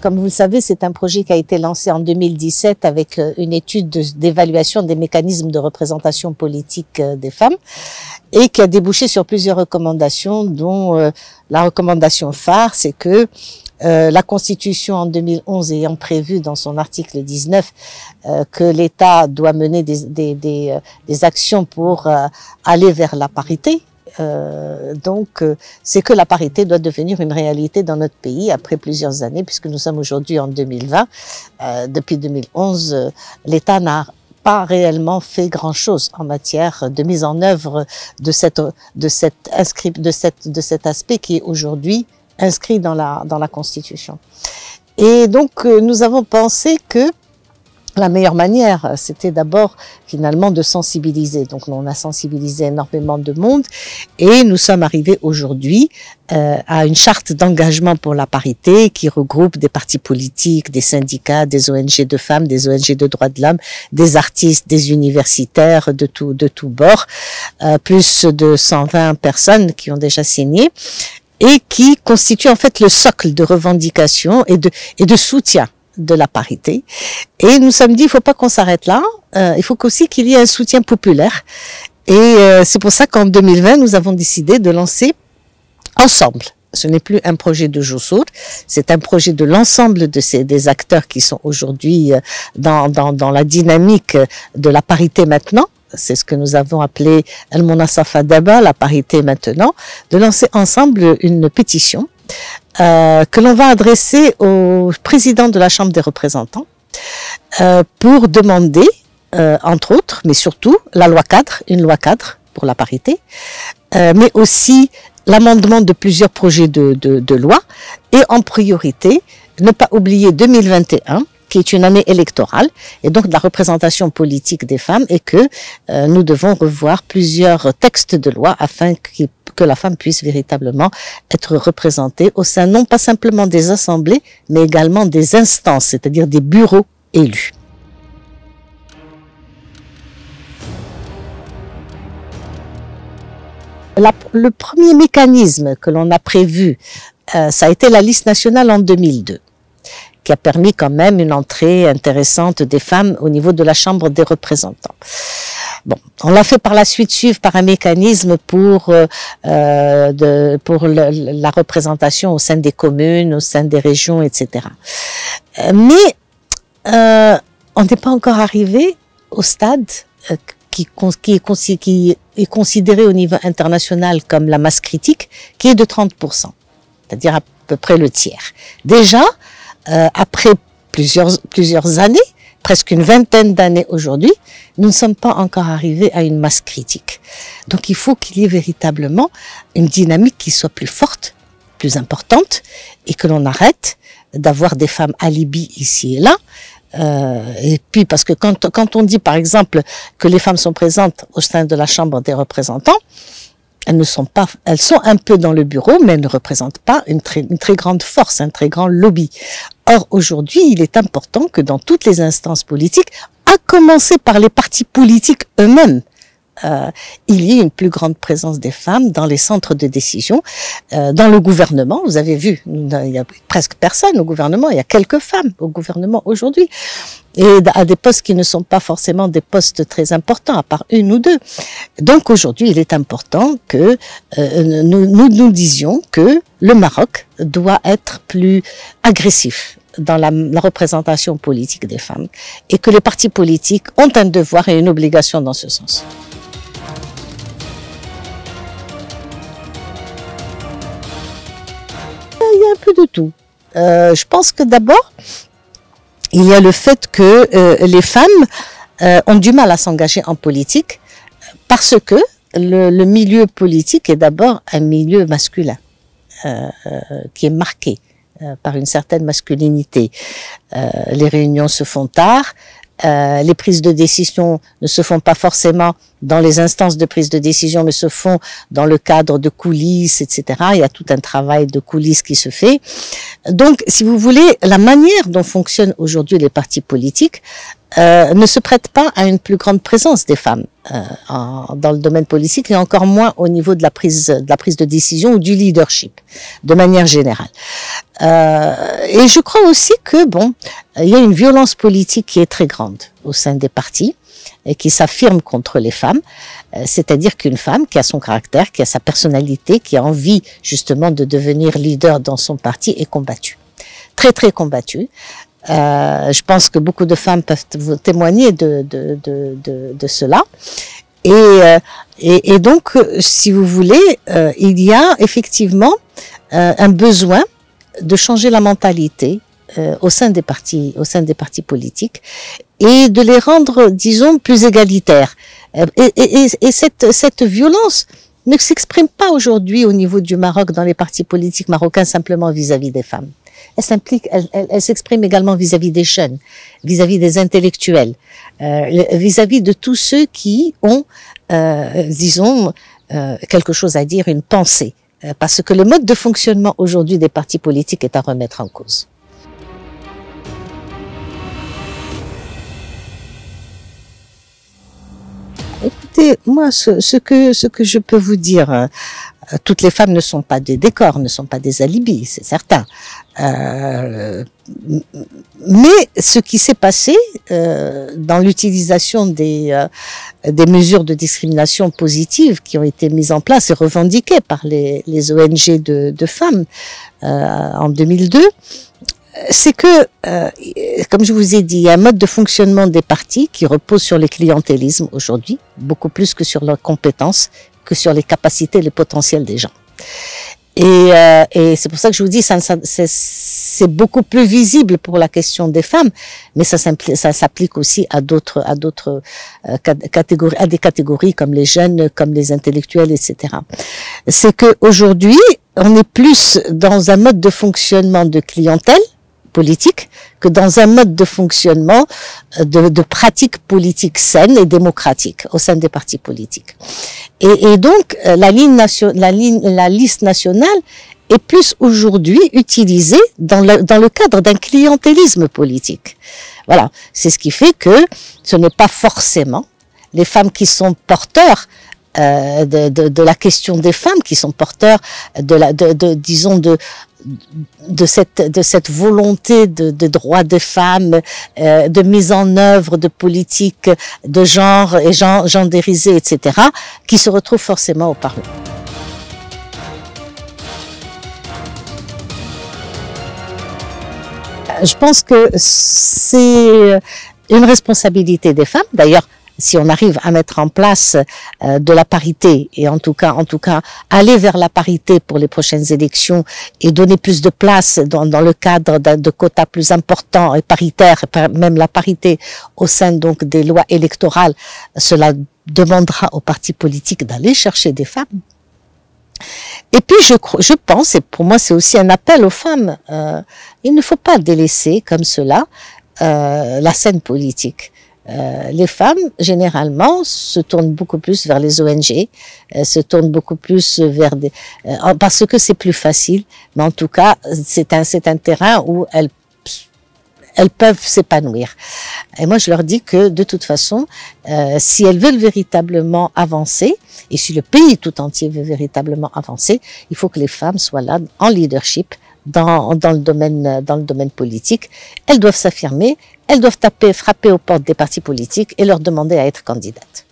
Comme vous le savez, c'est un projet qui a été lancé en 2017 avec une étude d'évaluation des mécanismes de représentation politique des femmes et qui a débouché sur plusieurs recommandations, dont la recommandation phare, c'est que la Constitution en 2011 ayant prévu dans son article 19 que l'État doit mener des actions pour aller vers la parité. C'est que la parité doit devenir une réalité dans notre pays après plusieurs années, puisque nous sommes aujourd'hui en 2020. Depuis 2011, l'État n'a pas réellement fait grand-chose en matière de mise en œuvre de cet aspect qui est aujourd'hui inscrit dans la Constitution. Et donc, nous avons pensé que la meilleure manière, c'était d'abord finalement de sensibiliser. Donc on a sensibilisé énormément de monde et nous sommes arrivés aujourd'hui à une charte d'engagement pour la parité qui regroupe des partis politiques, des syndicats, des ONG de femmes, des ONG de droits de l'homme, des artistes, des universitaires de tout bord, plus de 120 personnes qui ont déjà signé et qui constitue en fait le socle de revendication et de soutien de la parité. Et nous sommes dit, il ne faut pas qu'on s'arrête là, il faut aussi qu'il y ait un soutien populaire. Et c'est pour ça qu'en 2020, nous avons décidé de lancer ensemble. Ce n'est plus un projet de Josour, c'est un projet de l'ensemble des acteurs qui sont aujourd'hui dans la dynamique de la parité maintenant. C'est ce que nous avons appelé El Monasafa Daba, la parité maintenant, de lancer ensemble une pétition que l'on va adresser au président de la Chambre des représentants pour demander, entre autres, mais surtout, la loi cadre, une loi cadre pour la parité, mais aussi l'amendement de plusieurs projets de loi et en priorité, ne pas oublier 2021, qui est une année électorale et donc de la représentation politique des femmes et que nous devons revoir plusieurs textes de loi afin que la femme puisse véritablement être représentée au sein non pas simplement des assemblées mais également des instances, c'est-à-dire des bureaux élus. Le premier mécanisme que l'on a prévu, ça a été la liste nationale en 2002. Qui a permis quand même une entrée intéressante des femmes au niveau de la Chambre des représentants. Bon, on l'a fait par la suite suivre par un mécanisme pour la représentation au sein des communes, au sein des régions, etc. Mais on n'est pas encore arrivé au stade qui est considéré au niveau international comme la masse critique, qui est de 30%, c'est-à-dire à peu près le tiers. Déjà, après plusieurs années, presque une vingtaine d'années aujourd'hui, nous ne sommes pas encore arrivés à une masse critique. Donc il faut qu'il y ait véritablement une dynamique qui soit plus forte, plus importante, et que l'on arrête d'avoir des femmes alibis ici et là. Et puis parce que quand on dit par exemple que les femmes sont présentes au sein de la Chambre des représentants, elles sont un peu dans le bureau, mais elles ne représentent pas une très grande force, un très grand lobby. Or, aujourd'hui, il est important que dans toutes les instances politiques, à commencer par les partis politiques eux-mêmes, il y ait une plus grande présence des femmes dans les centres de décision, dans le gouvernement. Vous avez vu, il y a presque personne au gouvernement, il y a quelques femmes au gouvernement aujourd'hui. Et à des postes qui ne sont pas forcément des postes très importants, à part une ou deux. Donc aujourd'hui, il est important que nous disions que le Maroc doit être plus agressif dans la représentation politique des femmes et que les partis politiques ont un devoir et une obligation dans ce sens. Il y a un peu de tout. Je pense que d'abord, il y a le fait que les femmes ont du mal à s'engager en politique parce que le milieu politique est d'abord un milieu masculin qui est marqué par une certaine masculinité. Les réunions se font tard, les prises de décision ne se font pas forcément dans les instances de prise de décision, mais se font dans le cadre de coulisses, etc. Il y a tout un travail de coulisses qui se fait. Donc, si vous voulez, la manière dont fonctionnent aujourd'hui les partis politiques ne se prête pas à une plus grande présence des femmes dans le domaine politique et encore moins au niveau de la prise de décision ou du leadership, de manière générale. Et je crois aussi que il y a une violence politique qui est très grande au sein des partis et qui s'affirme contre les femmes, c'est-à-dire qu'une femme qui a son caractère, qui a sa personnalité, qui a envie justement de devenir leader dans son parti est combattue, très très combattue. Je pense que beaucoup de femmes peuvent vous témoigner de cela. Et donc, si vous voulez, il y a effectivement un besoin de changer la mentalité au sein des partis politiques et de les rendre, disons, plus égalitaires. Et cette violence ne s'exprime pas aujourd'hui au niveau du Maroc dans les partis politiques marocains simplement vis-à-vis des femmes. Elle s'exprime également vis-à-vis des jeunes, vis-à-vis des intellectuels, vis-à-vis de tous ceux qui ont, disons, quelque chose à dire, une pensée. Parce que le mode de fonctionnement aujourd'hui des partis politiques est à remettre en cause. Écoutez, moi, ce que je peux vous dire, toutes les femmes ne sont pas des décors, ne sont pas des alibis, c'est certain. Mais ce qui s'est passé dans l'utilisation des mesures de discrimination positive qui ont été mises en place et revendiquées par les ONG de femmes en 2002, c'est que, comme je vous ai dit, il y a un mode de fonctionnement des partis qui repose sur le clientélisme aujourd'hui, beaucoup plus que sur leurs compétences, que sur les capacités et les potentiels des gens. Et c'est pour ça que je vous dis, c'est beaucoup plus visible pour la question des femmes, mais ça s'applique aussi à d'autres catégories, à des catégories comme les jeunes, comme les intellectuels, etc. C'est que aujourd'hui, on est plus dans un mode de fonctionnement de clientèle politique que dans un mode de fonctionnement de pratique politique saine et démocratique au sein des partis politiques. Et donc la liste nationale est plus aujourd'hui utilisée dans le cadre d'un clientélisme politique. Voilà, c'est ce qui fait que ce n'est pas forcément les femmes qui sont porteurs de la question des femmes, qui sont porteurs disons de cette volonté de droits des femmes, de mise en œuvre de politiques de genre et gendérisées, etc., qui se retrouvent forcément au Parlement. Je pense que c'est une responsabilité des femmes. D'ailleurs, si on arrive à mettre en place de la parité et en tout cas aller vers la parité pour les prochaines élections et donner plus de place dans le cadre de quotas plus importants et paritaires, même la parité au sein donc des lois électorales, cela demandera aux partis politiques d'aller chercher des femmes. Et puis je pense, et pour moi c'est aussi un appel aux femmes, il ne faut pas délaisser comme cela la scène politique. Les femmes, généralement, se tournent beaucoup plus vers les ONG, se tournent beaucoup plus vers parce que c'est plus facile, mais en tout cas, c'est un terrain où elles peuvent s'épanouir. Et moi, je leur dis que, de toute façon, si elles veulent véritablement avancer, et si le pays tout entier veut véritablement avancer, il faut que les femmes soient là, en leadership, dans le domaine politique. Elles doivent s'affirmer, elles doivent frapper aux portes des partis politiques et leur demander à être candidates.